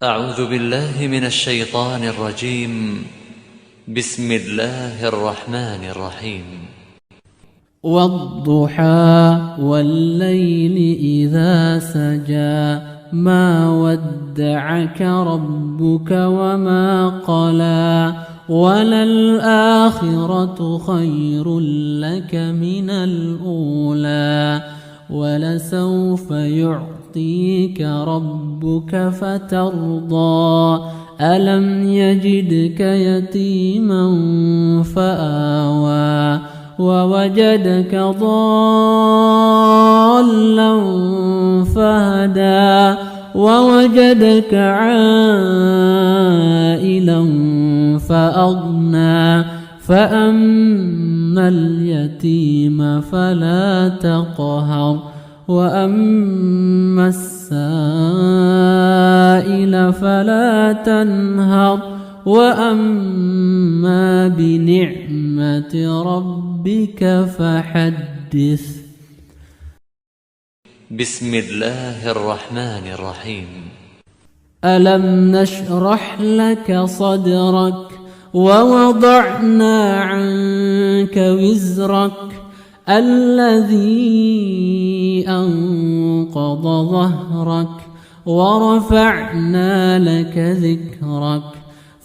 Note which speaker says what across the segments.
Speaker 1: أعوذ بالله من الشيطان الرجيم. بسم الله الرحمن الرحيم.
Speaker 2: والضحى والليل إذا سجى ما ودعك ربك وما قلى وللآخرة خير لك من الأولى ولسوف يعطيك ربك فترضى ألم يجدك يتيما فآوى ووجدك ضالا فهدى ووجدك عائلا فأغنى فأما اليتيم فلا تقهر وأما السائل فلا تنهر وأما بنعمة ربك فحدث.
Speaker 1: بسم الله الرحمن الرحيم.
Speaker 2: ألم نشرح لك صدرك ووضعنا عنك وزرك الذي أنقض ظهرك ورفعنا لك ذكرك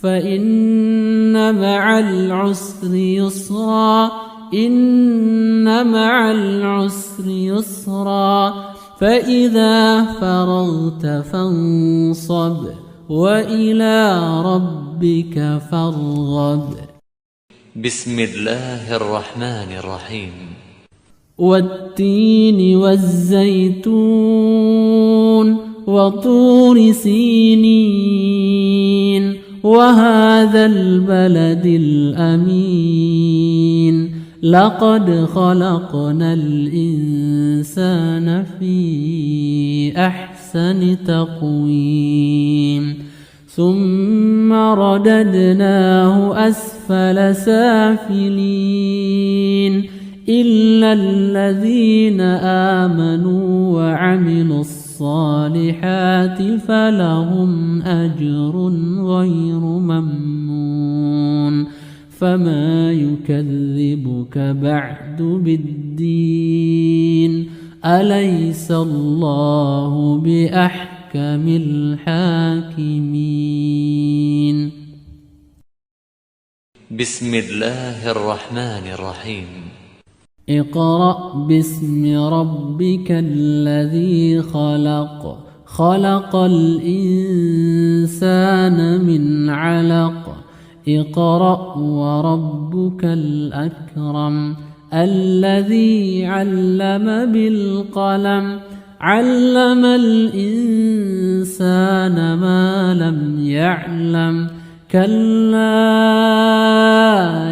Speaker 2: فإن مع العسر يسرا إن مع العسر يسرا فإذا فرغت فانصب وإلى ربك فارغب.
Speaker 1: بسم الله الرحمن الرحيم.
Speaker 2: والتين والزيتون وطور سينين وهذا البلد الأمين لقد خلقنا الإنسان في أحسن تقويم ثم رددناه أسفل سافلين إلا الذين آمنوا وعملوا الصالحات فلهم أجر غير ممنون فما يكذبك بعد بالدين أليس الله بأحكم الحاكمين.
Speaker 1: بسم الله الرحمن الرحيم.
Speaker 2: اقرأ باسم ربك الذي خلق خلق الإنسان من علق اقرأ وربك الأكرم الذي علم بالقلم علم الإنسان ما لم يعلم كلا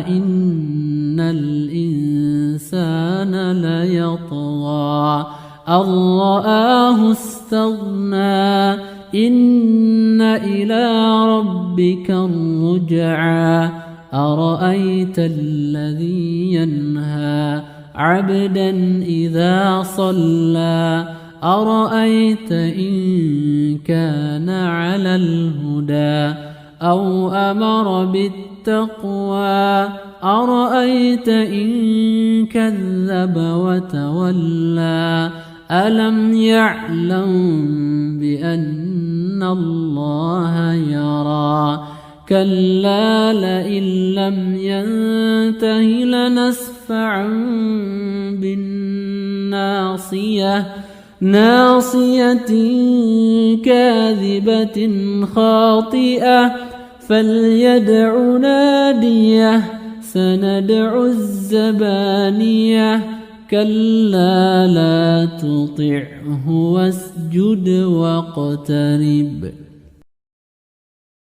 Speaker 2: إن الإنسان ليطغى أن رآه استغنى إن إلى ربك الرجعى أرأيت الذي ينهى عبدا إذا صلى أرأيت إن كان على الهدى أو أمر بالتقوى أرأيت إن كذب وتولى ألم يعلم بأن الله يرى كلا لئن لم ينته لنسفعا بالناصية ناصية كاذبة خاطئة فليدع ناديه سندع الزبانية كلا لا تطعه واسجد واقترب.